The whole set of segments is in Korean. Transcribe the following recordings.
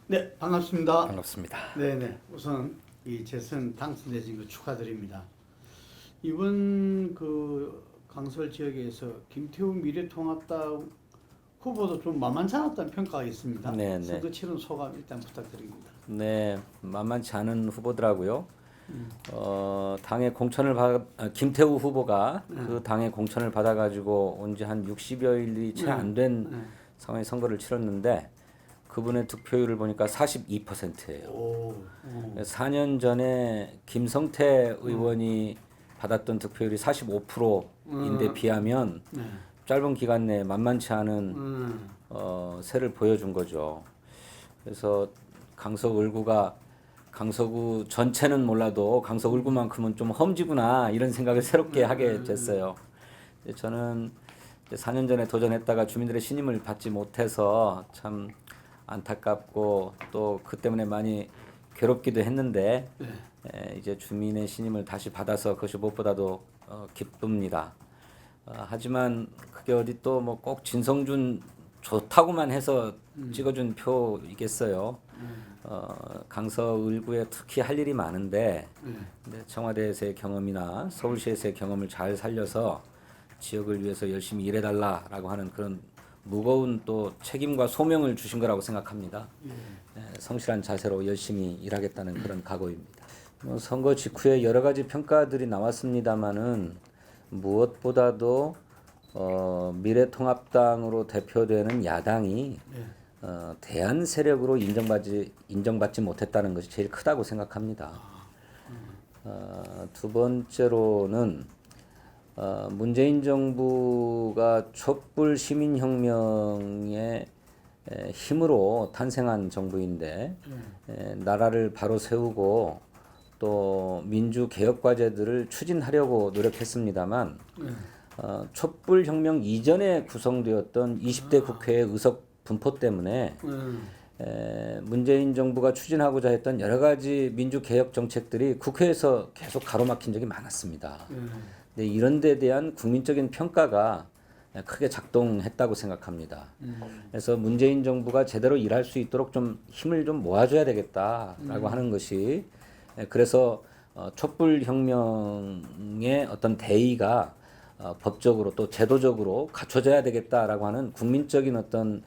네, 반갑습니다. 반갑습니다. 네네. 우선 이 재선 당선되신 거 축하드립니다. 이번 그 강서 지역에서 김태우 미래통합당 후보도 좀 만만치 않았다는 평가가 있습니다. 네, 네. 선거 치른 소감 일단 부탁드립니다. 네, 만만치 않은 후보더라고요. 당의 공천을 김태우 후보가 그 당의 공천을 받아가지고 온 지 한 60여일이 채 안 된 네. 상황에 선거를 치렀는데 그분의 득표율을 보니까 42%예요. 오, 4년 전에 김성태 의원이 받았던 득표율이 45%인데 비하면 네. 짧은 기간 내에 만만치 않은 음, 세를 보여준 거죠. 그래서 강서구 전체는 몰라도 강서 울구만큼은 좀 험지구나 이런 생각을 새롭게 하게 됐어요. 저는 4년 전에 도전했다가 주민들의 신임을 받지 못해서 참 안타깝고 또 그 때문에 많이 괴롭기도 했는데 이제 주민의 신임을 다시 받아서 그것이 무엇보다도 기쁩니다. 하지만 그게 어디 또 뭐 꼭 진성준 좋다고만 해서 찍어준 표이겠어요. 강서 을구에 특히 할 일이 많은데 근데 청와대에서의 경험이나 서울시에서의 경험을 잘 살려서 지역을 위해서 열심히 일해달라라고 하는 그런 무거운 또 책임과 소명을 주신 거라고 생각합니다. 성실한 자세로 열심히 일하겠다는 그런 각오입니다. 선거 직후에 여러 가지 평가들이 나왔습니다마는 무엇보다도 미래통합당으로 대표되는 야당이 대안 세력으로 인정받지 못했다는 것이 제일 크다고 생각합니다. 두 번째로는 문재인 정부가 촛불 시민혁명의 힘으로 탄생한 정부인데 나라를 바로 세우고 또 민주개혁 과제들을 추진하려고 노력했습니다만 촛불혁명 이전에 구성되었던 20대 국회의 의석 분포 때문에 문재인 정부가 추진하고자 했던 여러 가지 민주개혁 정책들이 국회에서 계속 가로막힌 적이 많았습니다. 근데 이런 데 대한 국민적인 평가가 크게 작동했다고 생각합니다. 그래서 문재인 정부가 제대로 일할 수 있도록 좀 힘을 좀 모아줘야 되겠다라고 하는 것이 그래서 촛불혁명의 어떤 대의가 법적으로 또 제도적으로 갖춰져야 되겠다라고 하는 국민적인 어떤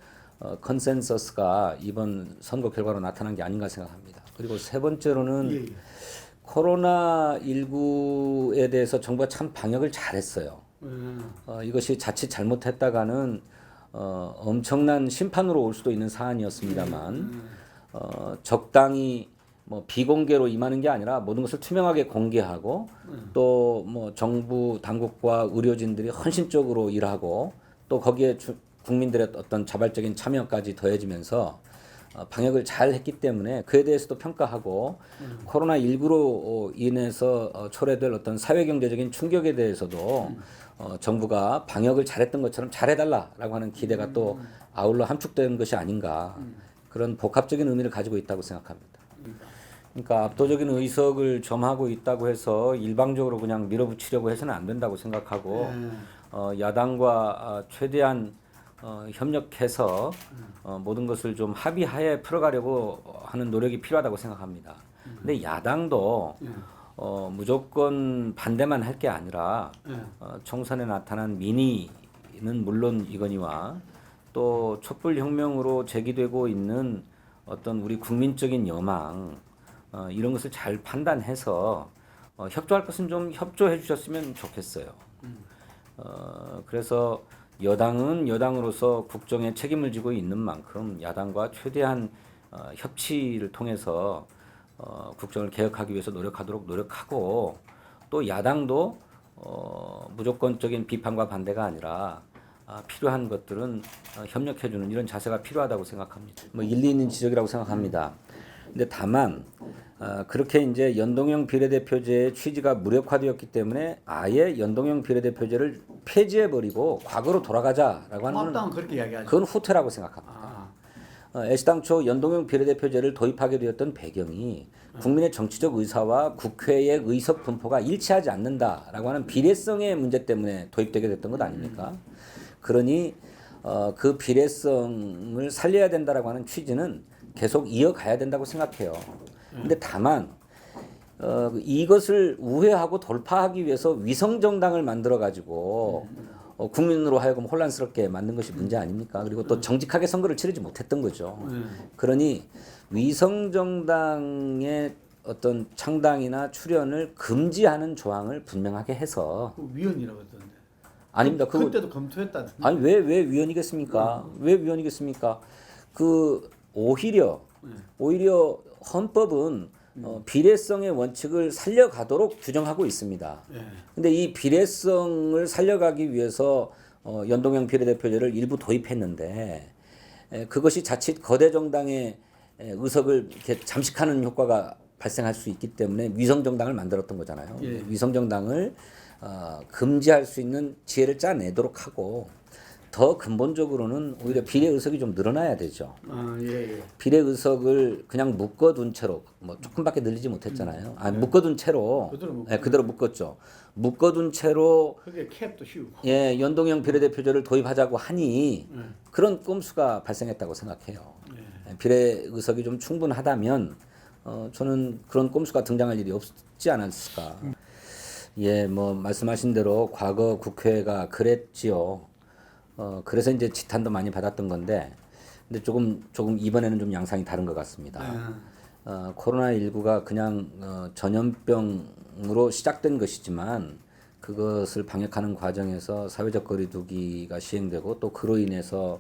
컨센서스가 이번 선거 결과로 나타난 게 아닌가 생각합니다. 그리고 세 번째로는 코로나19에 대해서 정부가 참 방역을 잘했어요. 이것이 자칫 잘못했다가는 엄청난 심판으로 올 수도 있는 사안이었습니다만 적당히 뭐 비공개로 임하는 게 아니라 모든 것을 투명하게 공개하고 또 뭐 정부 당국과 의료진들이 헌신적으로 일하고 또 거기에 국민들의 어떤 자발적인 참여까지 더해지면서 방역을 잘 했기 때문에 그에 대해서도 평가하고 코로나19로 인해서 초래될 어떤 사회경제적인 충격에 대해서도 정부가 방역을 잘했던 것처럼 잘해달라라고 하는 기대가 또 아울러 함축된 것이 아닌가 그런 복합적인 의미를 가지고 있다고 생각합니다. 그러니까 압도적인 의석을 점하고 있다고 해서 일방적으로 그냥 밀어붙이려고 해서는 안 된다고 생각하고 야당과 최대한 협력해서 모든 것을 좀 합의하에 풀어가려고 하는 노력이 필요하다고 생각합니다. 근데 야당도 무조건 반대만 할 게 아니라 총선에 나타난 민의는 물론 이거니와 또 촛불혁명으로 제기되고 있는 어떤 우리 국민적인 여망 이런 것을 잘 판단해서 협조할 것은 좀 협조해 주셨으면 좋겠어요. 그래서 여당은 여당으로서 국정에 책임을 지고 있는 만큼 야당과 최대한 협치를 통해서 국정을 개혁하기 위해서 노력하고 또 야당도 무조건적인 비판과 반대가 아니라 필요한 것들은 협력해주는 이런 자세가 필요하다고 생각합니다. 뭐 일리 있는 지적이라고 생각합니다. 근데 다만 그렇게 이제 연동형 비례대표제의 취지가 무력화되었기 때문에 아예 연동형 비례대표제를 폐지해버리고 과거로 돌아가자라고 하는 통합당은 그렇게 이야기하죠. 그건 후퇴라고 생각합니다. 애시당초 연동형 비례대표제를 도입하게 되었던 배경이 국민의 정치적 의사와 국회의 의석 분포가 일치하지 않는다라고 하는 비례성의 문제 때문에 도입되게 됐던 것 아닙니까? 그러니 그 비례성을 살려야 된다라고 하는 취지는 계속 이어가야 된다고 생각해요. 근데 다만 이것을 우회하고 돌파하기 위해서 위성 정당을 만들어 가지고 국민으로 하여금 혼란스럽게 만든 것이 문제 아닙니까? 그리고 또 정직하게 선거를 치르지 못했던 거죠. 그러니 위성 정당의 어떤 창당이나 출연을 금지하는 조항을 분명하게 해서 그 위원이라고 했던데. 아닙니다. 그때도 검토했다던데. 아니 왜 위원이겠습니까? 왜 위원이겠습니까? 그 오히려 헌법은 비례성의 원칙을 살려가도록 규정하고 있습니다. 예. 근데 이 비례성을 살려가기 위해서 연동형 비례대표제를 일부 도입했는데 그것이 자칫 거대 정당의 의석을 이렇게 잠식하는 효과가 발생할 수 있기 때문에 위성 정당을 만들었던 거잖아요. 예. 위성 정당을 금지할 수 있는 지혜를 짜내도록 하고 더 근본적으로는 오히려 비례 의석이 좀 늘어나야 되죠. 아, 예, 예. 비례 의석을 그냥 묶어둔 채로 뭐 조금밖에 늘리지 못했잖아요. 묶어둔 채로 그대로 묶었죠. 묶어둔 채로 그게 캡도 씌우고. 예, 연동형 비례대표제를 도입하자고 하니 그런 꼼수가 발생했다고 생각해요. 비례 의석이 좀 충분하다면 저는 그런 꼼수가 등장할 일이 없지 않았을까. 예, 뭐 말씀하신 대로 과거 국회가 그랬지요. 그래서 이제 지탄도 많이 받았던 건데, 근데 조금 이번에는 좀 양상이 다른 것 같습니다. 코로나19가 그냥 전염병으로 시작된 것이지만 그것을 방역하는 과정에서 사회적 거리두기가 시행되고 또 그로 인해서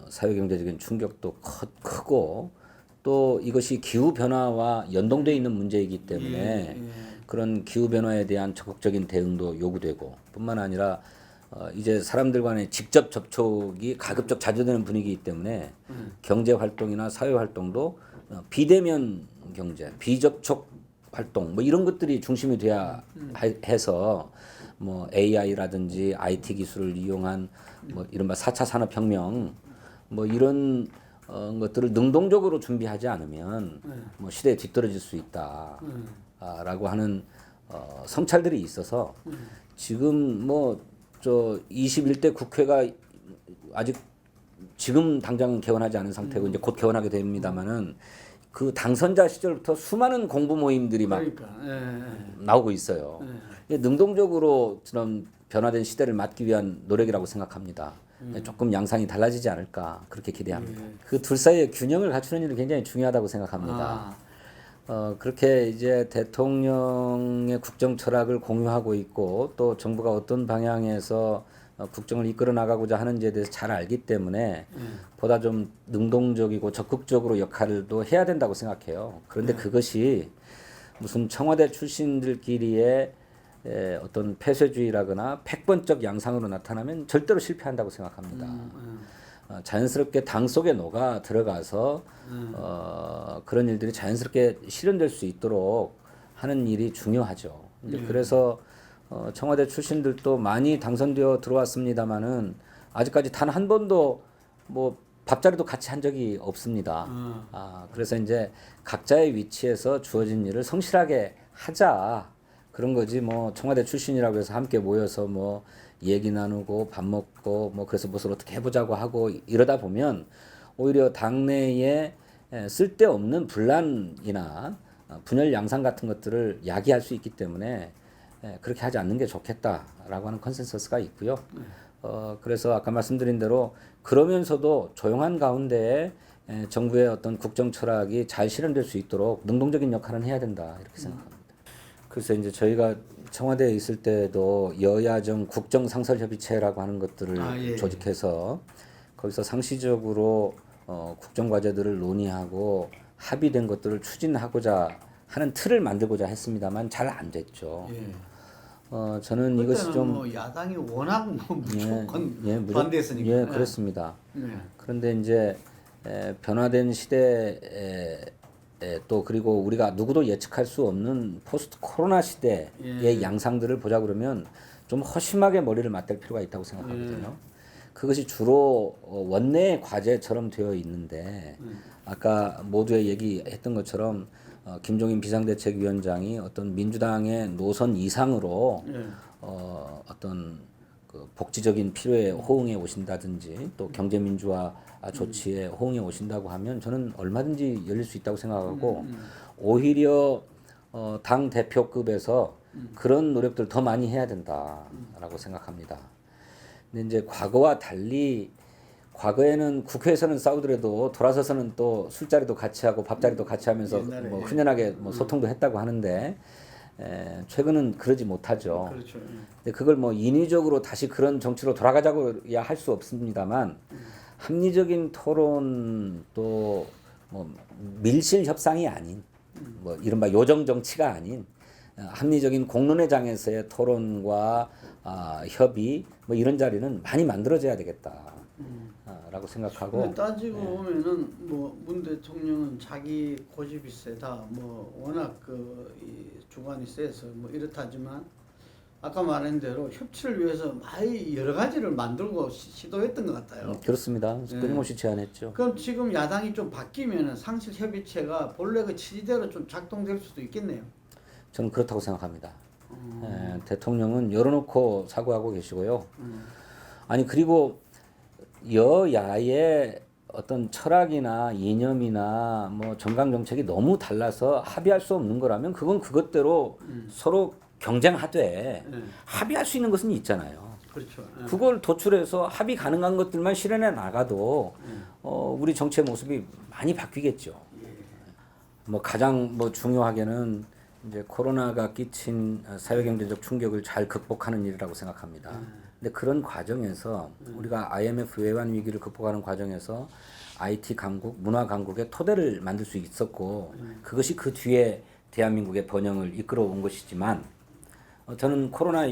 사회경제적인 충격도 크고 또 이것이 기후 변화와 연동되어 있는 문제이기 때문에 그런 기후 변화에 대한 적극적인 대응도 요구되고 뿐만 아니라 이제 사람들 간의 직접 접촉이 가급적 잦아드는 분위기이기 때문에 경제 활동이나 사회 활동도 비대면 경제, 비접촉 활동 뭐 이런 것들이 중심이 돼야 해서 뭐 AI라든지 IT 기술을 이용한 뭐 이른바 4차 산업혁명 뭐 이런 것들을 능동적으로 준비하지 않으면 뭐 시대에 뒤떨어질 수 있다라고 하는 성찰들이 있어서 지금 뭐 저 21대 국회가 아직 지금 당장 개원하지 않은 상태고 이제 곧 개원하게 됩니다만은 그 당선자 시절부터 수많은 공부 모임들이 막 나오고 있어요. 능동적으로 그런 변화된 시대를 맞기 위한 노력이라고 생각합니다. 조금 양상이 달라지지 않을까 그렇게 기대합니다. 그 둘 사이의 균형을 갖추는 일이 굉장히 중요하다고 생각합니다. 그렇게 이제 대통령의 국정 철학을 공유하고 있고 또 정부가 어떤 방향에서 국정을 이끌어 나가고자 하는지에 대해서 잘 알기 때문에 보다 좀 능동적이고 적극적으로 역할도 해야 된다고 생각해요. 그런데 그것이 무슨 청와대 출신들끼리의 어떤 폐쇄주의라거나 패권적 양상으로 나타나면 절대로 실패한다고 생각합니다. 자연스럽게 당 속에 녹아 들어가서 그런 일들이 자연스럽게 실현될 수 있도록 하는 일이 중요하죠. 그래서 청와대 출신들도 많이 당선되어 들어왔습니다만은 아직까지 단 한 번도 뭐 밥자리도 같이 한 적이 없습니다. 그래서 이제 각자의 위치에서 주어진 일을 성실하게 하자. 그런 거지 뭐 청와대 출신이라고 해서 함께 모여서 뭐 얘기 나누고 밥 먹고 뭐 그래서 무엇을 어떻게 해보자고 하고 이러다 보면 오히려 당내에 쓸데없는 분란이나 분열 양상 같은 것들을 야기할 수 있기 때문에 그렇게 하지 않는 게 좋겠다라고 하는 컨센서스가 있고요. 그래서 아까 말씀드린 대로 그러면서도 조용한 가운데에 정부의 어떤 국정 철학이 잘 실현될 수 있도록 능동적인 역할은 해야 된다 이렇게 생각합니다. 그래서 이제 저희가 청와대에 있을 때도 여야정 국정상설협의체라고 하는 것들을 조직해서 거기서 상시적으로 국정과제들을 논의하고 합의된 것들을 추진하고자 하는 틀을 만들고자 했습니다만 잘 안 됐죠. 저는 이것이 좀 뭐 야당이 워낙 뭐 무조건 반대했으니까. 그렇습니다. 그런데 이제 변화된 시대에 또 그리고 우리가 누구도 예측할 수 없는 포스트 코로나 시대의 양상들을 보자 그러면 좀 허심하게 머리를 맞댈 필요가 있다고 생각하거든요. 그것이 주로 원내 과제처럼 되어 있는데 아까 모두의 얘기했던 것처럼 김종인 비상대책위원장이 어떤 민주당의 노선 이상으로 어떤 그 복지적인 필요에 호응해 오신다든지 또 경제 민주화 조치에 호응해 오신다고 하면 저는 얼마든지 열릴 수 있다고 생각하고 오히려 당 대표급에서 그런 노력들 더 많이 해야 된다라고 생각합니다. 근데 이제 과거와 달리 과거에는 국회에서는 싸우더라도 돌아서서는 또 술자리도 같이 하고 밥자리도 같이 하면서 뭐 흔연하게 뭐 소통도 했다고 하는데 최근은 그러지 못하죠. 그렇죠. 근데 그걸 뭐 인위적으로 다시 그런 정치로 돌아가자고야 할 수 없습니다만 합리적인 토론 또 뭐 밀실 협상이 아닌 뭐 이른바 요정 정치가 아닌 합리적인 공론의 장에서의 토론과 협의 뭐 이런 자리는 많이 만들어져야 되겠다라고 생각하고. 근데 따지고 보면은 뭐 문 대통령은 자기 고집이 세다, 뭐 워낙 이 주관이 세서 뭐 이렇다지만 아까 말한 대로 협치를 위해서 많이 여러 가지를 만들고 시도했던 것 같아요. 그렇습니다. 끊임없이 제안했죠. 그럼 지금 야당이 좀 바뀌면은 상실 협의체가 본래 그 취지대로 좀 작동될 수도 있겠네요. 저는 그렇다고 생각합니다. 대통령은 열어놓고 사고하고 계시고요. 아니 그리고 여야의 어떤 철학이나 이념이나 뭐 정강 정책이 너무 달라서 합의할 수 없는 거라면 그건 그것대로 서로 경쟁하되 합의할 수 있는 것은 있잖아요. 그렇죠. 그걸 도출해서 합의 가능한 것들만 실현해 나가도 우리 정치의 모습이 많이 바뀌겠죠. 뭐 가장 뭐 중요하게는 이제 코로나가 끼친 사회경제적 충격을 잘 극복하는 일이라고 생각합니다. 근데 그런 과정에서 우리가 IMF 외환 위기를 극복하는 과정에서 IT 강국, 문화 강국의 토대를 만들 수 있었고 그것이 그 뒤에 대한민국의 번영을 이끌어 온 것이지만 저는 코로나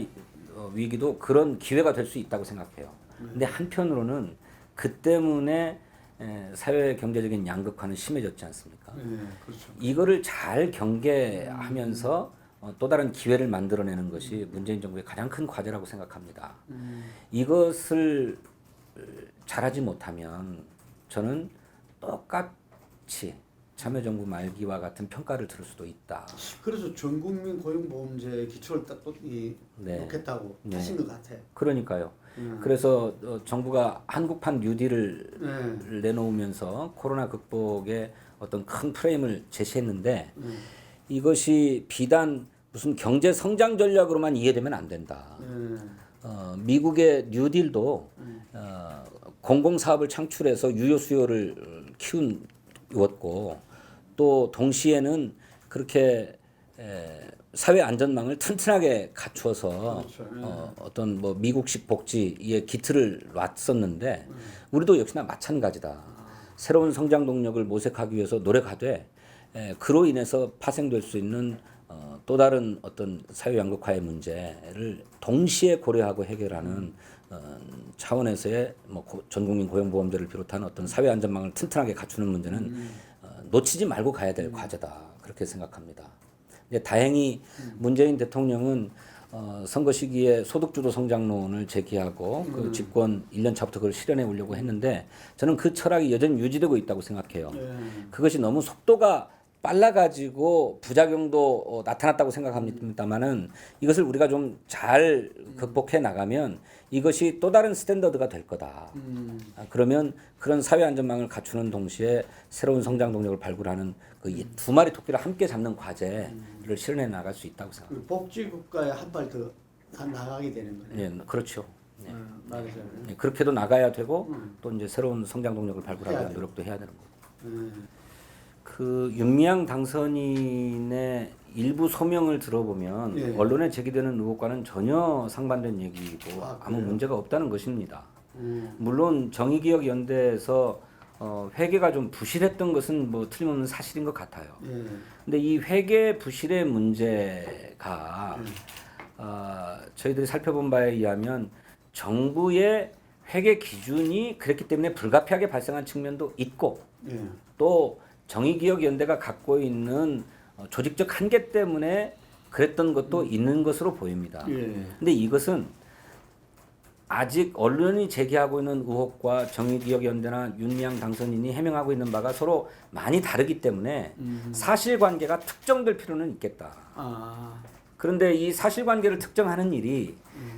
위기도 그런 기회가 될 수 있다고 생각해요. 근데 한편으로는 그 때문에 사회 경제적인 양극화는 심해졌지 않습니까? 그렇죠. 이거를 잘 경계하면서 또 다른 기회를 만들어내는 것이 문재인 정부의 가장 큰 과제라고 생각합니다. 이것을 잘하지 못하면 저는 똑같이 참여정부 말기와 같은 평가를 들을 수도 있다. 그래서 전국민 고용보험제 기초를 딱 놓겠다고 하신 것 같아요. 그러니까요. 그래서 정부가 한국판 뉴딜을 내놓으면서 코로나 극복에 어떤 큰 프레임을 제시했는데 이것이 비단 무슨 경제 성장 전략으로만 이해되면 안 된다. 미국의 뉴딜도 공공사업을 창출해서 유효 수요를 키웠고 또 동시에는 그렇게 사회 안전망을 튼튼하게 갖추어서 그렇죠. 어떤 뭐 미국식 복지의 기틀을 놨었는데 우리도 역시나 마찬가지다. 새로운 성장 동력을 모색하기 위해서 노력하되 그로 인해서 파생될 수 있는 또 다른 어떤 사회 양극화의 문제를 동시에 고려하고 해결하는 차원에서의 뭐 전국민 고용보험제를 비롯한 어떤 사회 안전망을 튼튼하게 갖추는 문제는 놓치지 말고 가야 될 과제다 그렇게 생각합니다. 이제 다행히 문재인 대통령은 선거 시기에 소득주도 성장론을 제기하고 그 집권 1년 차부터 그걸 실현해 오려고 했는데 저는 그 철학이 여전히 유지되고 있다고 생각해요. 그것이 너무 속도가 빨라가지고 부작용도 나타났다고 생각합니다만은 이것을 우리가 좀 잘 극복해 나가면 이것이 또 다른 스탠더드가 될 거다. 그러면 그런 사회 안전망을 갖추는 동시에 새로운 성장 동력을 발굴하는 그 두 마리 토끼를 함께 잡는 과제를 실현해 나갈 수 있다고 생각합니다. 복지국가에 한 발 더 나가게 되는 거예요. 예, 그렇죠. 예. 말하자면. 예, 그렇게도 나가야 되고 또 이제 새로운 성장 동력을 발굴하기 위한 노력도 해야 되는 거고. 그 윤미향 당선인의 일부 소명을 들어보면 언론에 제기되는 의혹과는 전혀 상반된 얘기고 아무 문제가 없다는 것입니다. 물론 정의기억연대에서 회계가 좀 부실했던 것은 뭐 틀림없는 사실인 것 같아요. 근데 이 회계 부실의 문제가 저희들이 살펴본 바에 의하면 정부의 회계 기준이 그랬기 때문에 불가피하게 발생한 측면도 있고 또 정의기억연대가 갖고 있는 조직적 한계 때문에 그랬던 것도 있는 것으로 보입니다. 근데 이것은 아직 언론이 제기하고 있는 의혹과 정의기억연대나 윤미향 당선인이 해명하고 있는 바가 서로 많이 다르기 때문에 사실관계가 특정될 필요는 있겠다. 그런데 이 사실관계를 특정하는 일이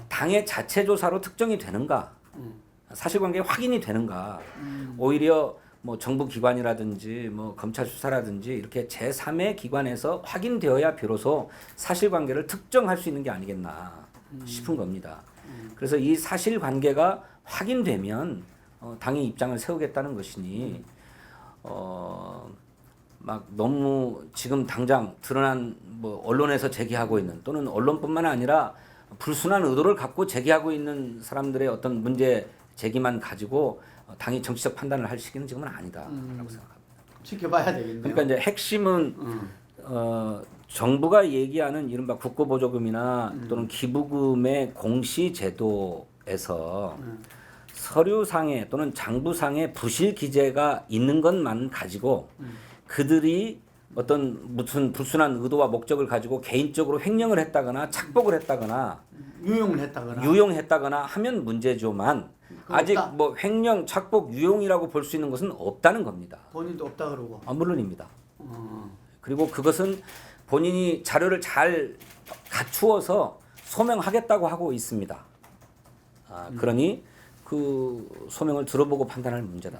당의 자체 조사로 특정이 되는가, 사실관계 확인이 되는가, 오히려 뭐 정부 기관이라든지 뭐 검찰 수사라든지 이렇게 제3의 기관에서 확인되어야 비로소 사실관계를 특정할 수 있는 게 아니겠나 싶은 겁니다. 그래서 이 사실관계가 확인되면 당의 입장을 세우겠다는 것이니 막 너무 지금 당장 드러난 뭐 언론에서 제기하고 있는 또는 언론뿐만 아니라 불순한 의도를 갖고 제기하고 있는 사람들의 어떤 문제 제기만 가지고 당이 정치적 판단을 할 시기는 지금은 아니다라고 생각합니다. 지켜봐야 되겠네요. 그러니까 이제 핵심은 정부가 얘기하는 이른바 국고보조금이나 또는 기부금의 공시제도에서 서류상에 또는 장부상에 부실 기재가 있는 것만 가지고 그들이 어떤 무슨 불순한 의도와 목적을 가지고 개인적으로 횡령을 했다거나 착복을 했다거나 유용했다거나 하면 문제지만 아직 없다? 뭐 횡령, 착복, 유용이라고 볼 수 있는 것은 없다는 겁니다. 본인도 없다 그러고. 물론입니다. 그리고 그것은 본인이 자료를 잘 갖추어서 소명하겠다고 하고 있습니다. 그러니 그 소명을 들어보고 판단할 문제다.